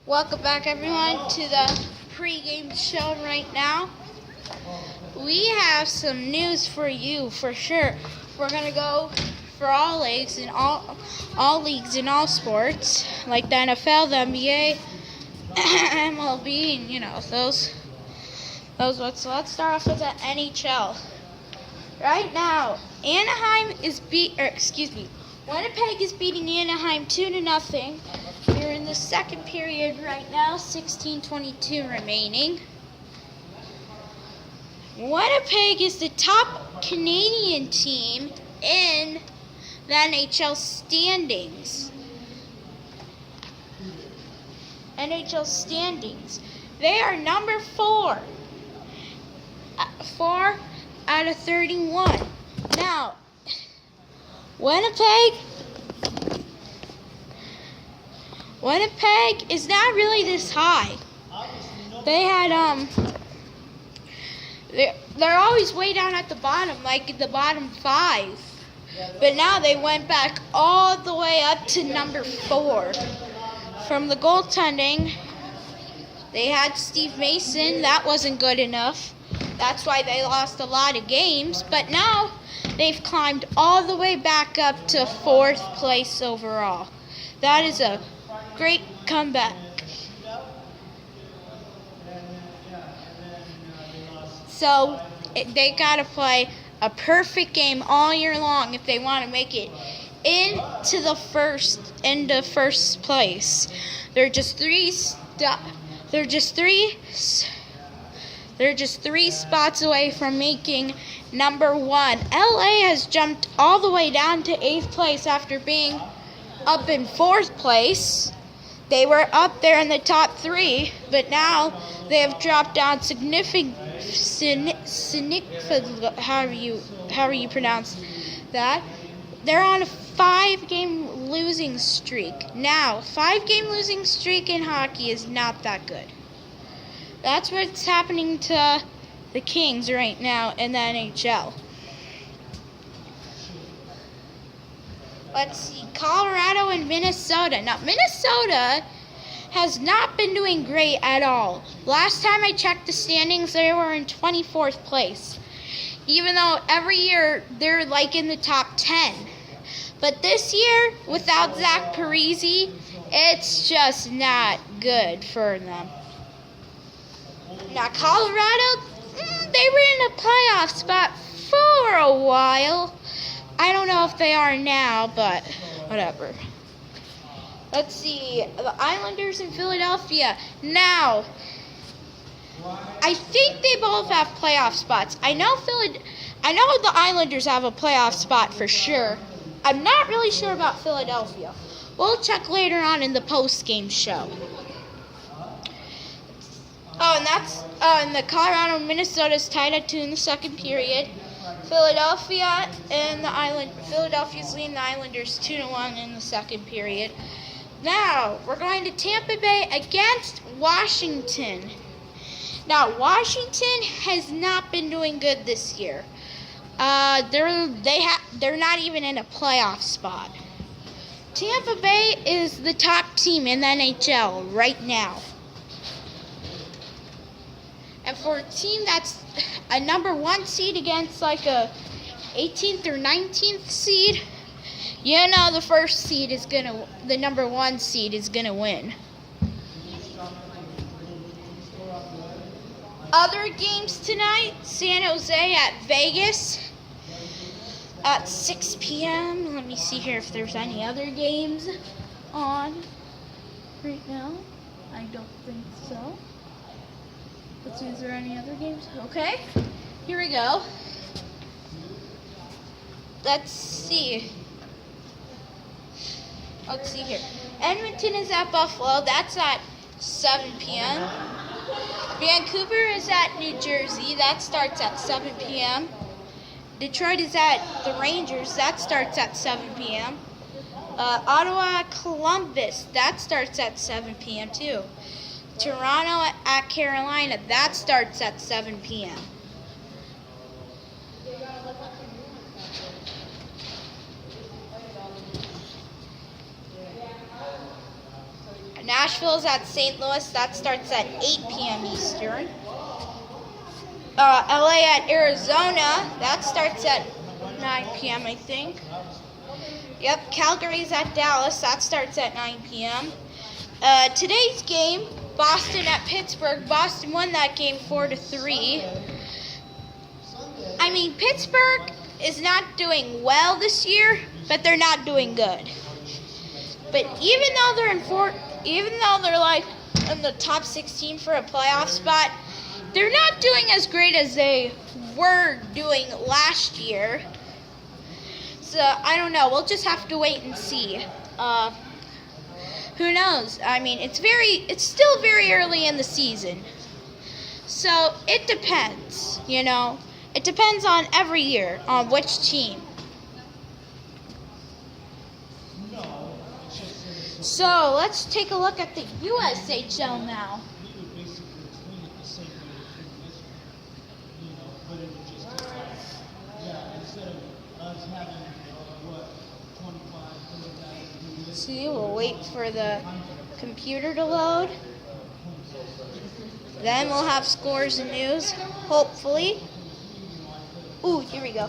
Welcome back, everyone, to the pre-game show right now. We have some news for you, for sure. We're going to go for all leagues and all leagues in all sports, like the NFL, the NBA, MLB, and, those ones. So let's start off with the NHL. Right now, Winnipeg is beating Anaheim 2-0. We're in the second period right now, 16:22 remaining. Winnipeg is the top Canadian team in the NHL standings. They are number 4. 4 out of 31. Now, Winnipeg is not really this high. They had they're always way down at the bottom, like the bottom 5. But now they went back all the way up to number 4. From the goaltending, they had Steve Mason. That wasn't good enough. That's why they lost a lot of games. But now they've climbed all the way back up to 4th place overall. That is a great comeback. So they got to play a perfect game all year long if they want to make it into first place. They're just three spots away from making number 1. LA has jumped all the way down to 8th place after being up in 4th place. They were up there in the top 3, but now they have dropped down however you pronounce that. They're on a 5-game losing streak. Now, 5-game losing streak in hockey is not that good. That's what's happening to the Kings right now in the NHL. Let's see, Colorado and Minnesota. Now, Minnesota has not been doing great at all. Last time I checked the standings, they were in 24th place. Even though every year they're like in the top 10. But this year, without Zach Parise, it's just not good for them. Now, Colorado, they were in a playoff spot for a while. I don't know if they are now, but whatever. Let's see, the Islanders in Philadelphia. Now, I think they both have playoff spots. I know the Islanders have a playoff spot for sure. I'm not really sure about Philadelphia. We'll check later on in the post-game show. And the Colorado and Minnesota's tied at 2 in the second period. Philadelphia's leading the Islanders 2-1 in the second period. Now, we're going to Tampa Bay against Washington. Now, Washington has not been doing good this year. They're not even in a playoff spot. Tampa Bay is the top team in the NHL right now. And for a team that's a number 1 seed against like a 18th or 19th seed, the number 1 seed is gonna win. Other games tonight, San Jose at Vegas at 6 p.m. Let me see here if there's any other games on right now. I don't think so. Let's see, is there any other games? Okay, here we go. Let's see here. Edmonton is at Buffalo. That's at 7 p.m. Vancouver is at New Jersey. That starts at 7 p.m. Detroit is at the Rangers. That starts at 7 p.m. Ottawa, Columbus. That starts at 7 p.m. too. Toronto at Carolina. That starts at 7 p.m. Nashville's at St. Louis. That starts at 8 p.m. Eastern. LA at Arizona. That starts at 9 p.m. I think. Yep, Calgary's at Dallas. That starts at 9 p.m. Today's game, Boston at Pittsburgh. Boston won that game 4-3. I mean, Pittsburgh is not doing well this year, but they're not doing good. But even though they're like in the top 16 for a playoff spot, they're not doing as great as they were doing last year. So I don't know. We'll just have to wait and see. Who knows? I mean, it's still very early in the season. So it depends, you know. It depends on every year on which team. So let's take a look at the USHL now. See, we'll wait for the computer to load. Then we'll have scores and news, hopefully. Ooh, here we go.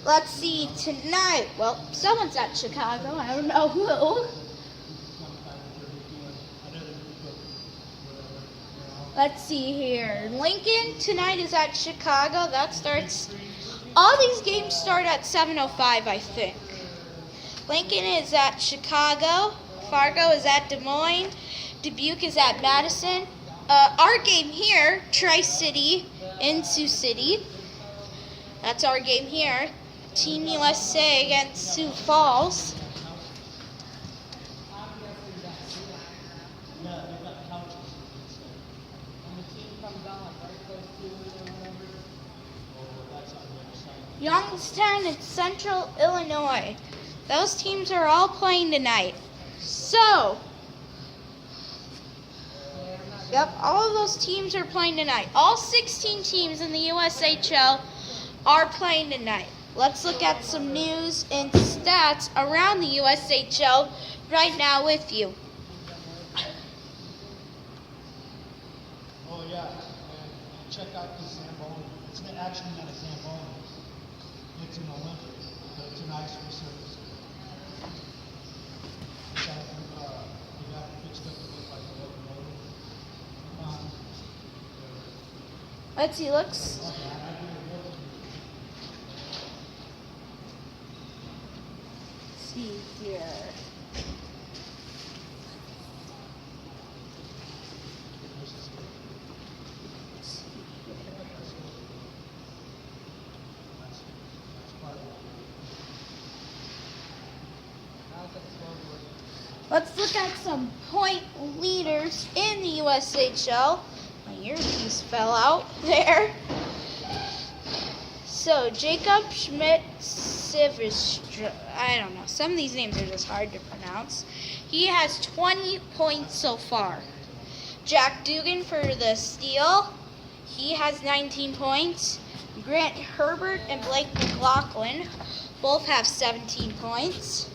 Let's see, tonight, well, someone's at Chicago. I don't know who. Let's see here. Lincoln tonight is at Chicago. That starts, all these games start at 7:05, I think. Lincoln is at Chicago. Fargo is at Des Moines. Dubuque is at Madison. Our game here, Tri-City in Sioux City. That's our game here. Team USA against Sioux Falls. Youngstown and Central Illinois. Those teams are all playing tonight. So, yep, all of those teams are playing tonight. All 16 teams in the USHL are playing tonight. Let's look at some news and stats around the USHL right now with you. Oh yeah, and check out the Zamboni. It's actually not a Zamboni. It's an Olympic, but it's an ice resurface. We got it fixed up to look like a locomotive. Let's see, looks. See here. Let's look at some point leaders in the USHL. My earpiece fell out there. So, Jacob Schmidt Siverstra, I don't know. Some of these names are just hard to pronounce. He has 20 points so far. Jack Dugan for the Steel. He has 19 points. Grant Herbert and Blake McLaughlin both have 17 points.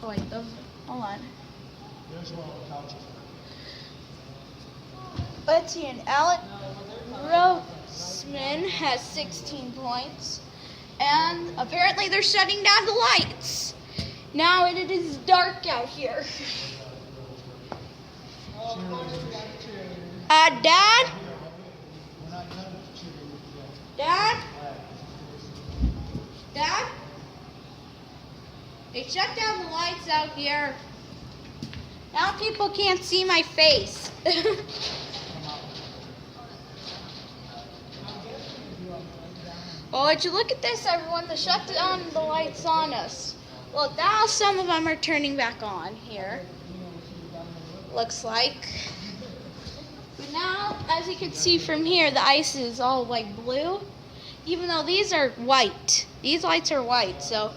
Oh wait, those, hold on. There's one on the couches. Let's see, and Alec Grossman has 16 points. And apparently they're shutting down the lights. Now it is dark out here. Dad? Dad? Dad? They shut down the lights out here. Now people can't see my face. Well, would you look at this, everyone? They shut down the lights on us. Well, now some of them are turning back on here. Looks like. But now, as you can see from here, the ice is all like blue. Even though these are white. These lights are white, so.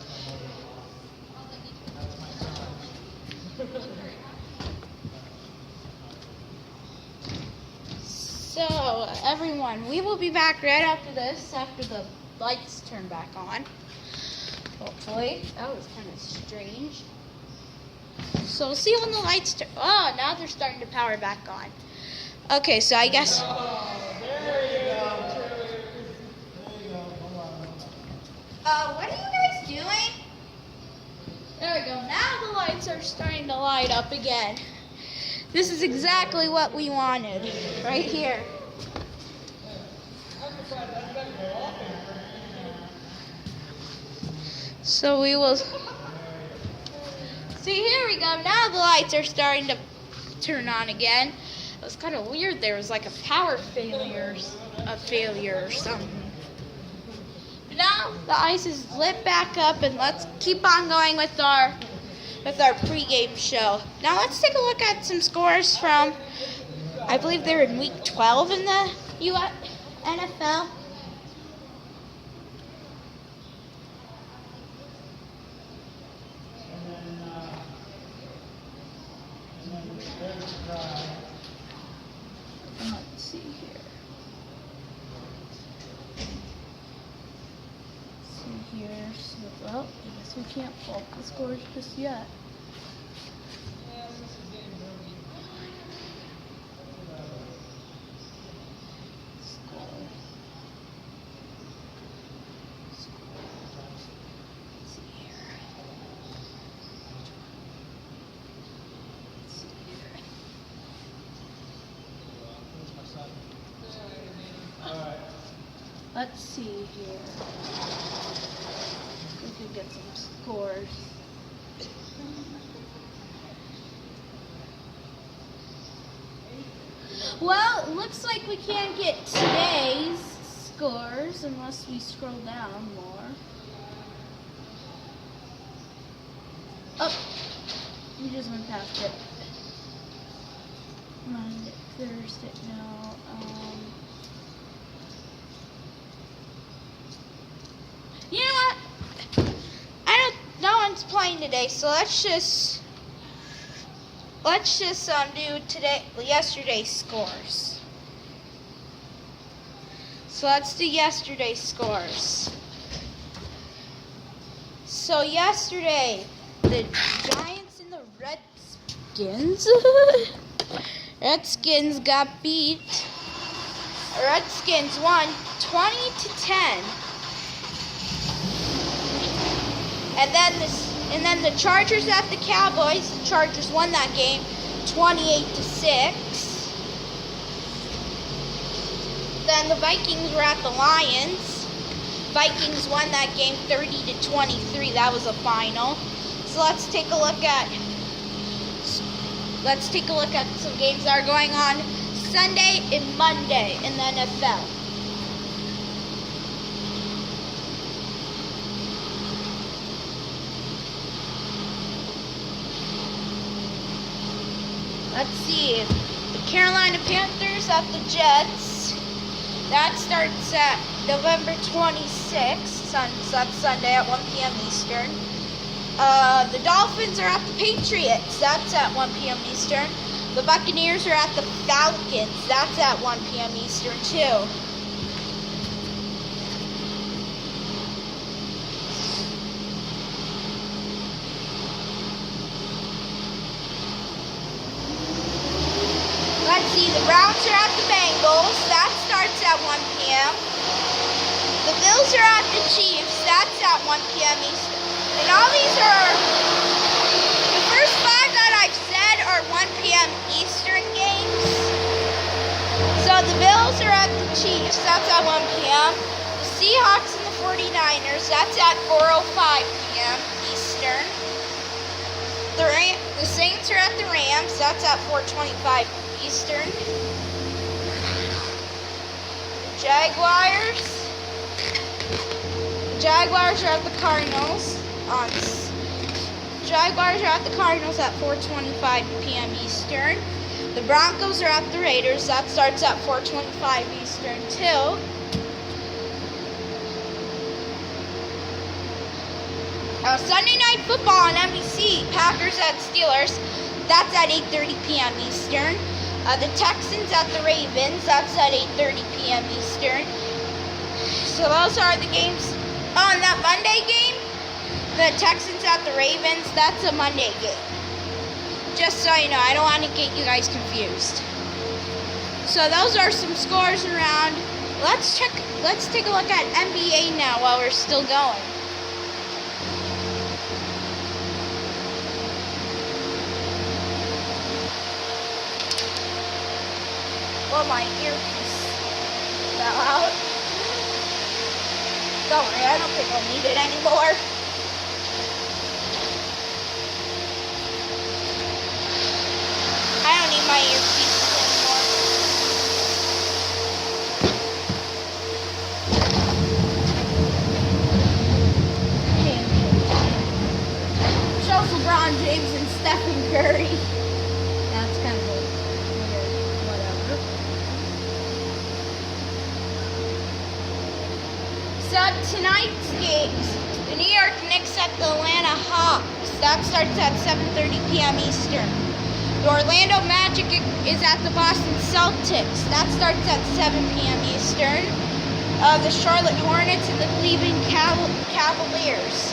So, everyone, we will be back right after this, after the lights turn back on. Hopefully. That was kind of strange. So we'll see when the lights turn. Oh, now they're starting to power back on. Okay, so I guess. There you go. There you go. Hold on. What are you guys doing? There we go. Now the lights are starting to light up again. This is exactly what we wanted. Right here. So we will. See, here we go. Now the lights are starting to turn on again. It was kind of weird. There was like a power failure or something. But now the ice is lit back up, and let's keep on going with our pregame show. Now let's take a look at some scores from, I believe they're in week 12 in the NFL. Let's see here. So, well, I guess we can't pull up the scores just yet. Let's see here. We could get some scores. Well, it looks like we can't get today's scores unless we scroll down more. Oh, we just went past it. Monday, Thursday, no. You know what? No one's playing today, so let's just do yesterday's scores. So let's do yesterday's scores. So yesterday, the Giants and the Redskins got beat. Redskins won 20-10. And then the Chargers at the Cowboys. The Chargers won that game 28-6. Then the Vikings were at the Lions. Vikings won that game 30-23. That was a final. So let's take a look at some games that are going on Sunday and Monday in the NFL. Let's see. The Carolina Panthers at the Jets. That starts at November 26th. That's Sunday at 1 p.m. Eastern. The Dolphins are at the Patriots. That's at 1 p.m. Eastern. The Buccaneers are at the Falcons. That's at 1 p.m. Eastern too. Let's see, the Browns are at the Bengals. That starts at 1 p.m. The Bills are at the Chiefs. That's at 1 p.m. Eastern. And all these are, the first five that I've said are 1 p.m. Eastern games. So the Bills are at the Chiefs. That's at 1 p.m. The Seahawks and the 49ers. That's at 4:05 p.m. Eastern. The Saints are at the Rams. That's at 4:25 Eastern. The Jaguars are at the Cardinals. Jaguars are at the Cardinals at 4:25 p.m. Eastern. The Broncos are at the Raiders. That starts at 4:25 Eastern too. Sunday Night Football on NBC. Packers at Steelers. That's at 8:30 p.m. Eastern. The Texans at the Ravens. That's at 8:30 p.m. Eastern. So those are the games. Oh, and that Monday game, The Texans at the Ravens, that's a Monday game. Just so you know, I don't want to get you guys confused. So those are some scores around. Let's take a look at NBA now while we're still going. Well, my earpiece fell out. Don't worry, I don't think I'll need it anymore. I don't need my earpiece anymore. Shows LeBron James and Stephen Curry. That's kind of weird. Whatever. So tonight's games. The New York Knicks at the Atlanta Hawks. That starts at 7:30 p.m. Eastern. The Orlando Magic is at the Boston Celtics. That starts at 7 p.m. Eastern. The Charlotte Hornets and the Cleveland Cavaliers.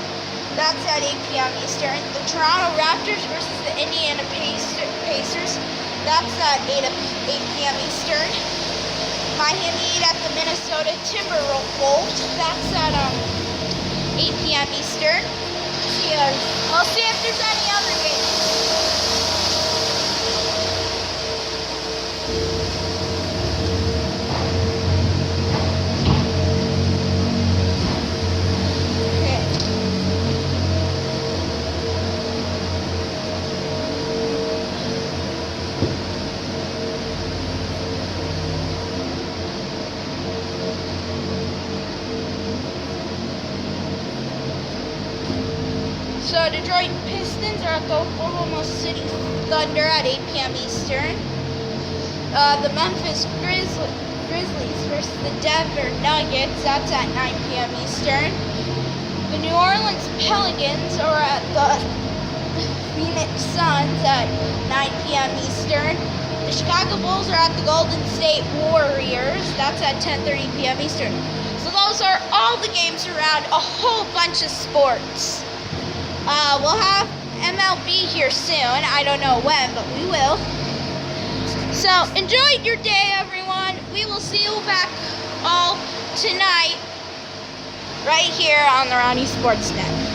That's at 8 p.m. Eastern. The Toronto Raptors versus the Indiana Pacers. That's at 8 p.m. Eastern. Miami Heat at the Minnesota Timberwolves. That's at 8 p.m. Eastern. We'll see if there's any other games. So Detroit Pistons are at the Oklahoma City Thunder at 8 p.m. Eastern. The Memphis Grizzlies versus the Denver Nuggets, that's at 9 p.m. Eastern. The New Orleans Pelicans are at the Phoenix Suns at 9 p.m. Eastern. The Chicago Bulls are at the Golden State Warriors, that's at 10:30 p.m. Eastern. So those are all the games around a whole bunch of sports. We'll have MLB here soon. I don't know when, but we will. So enjoy your day, everyone. We will see you back all tonight right here on the Ronnie Sports Net.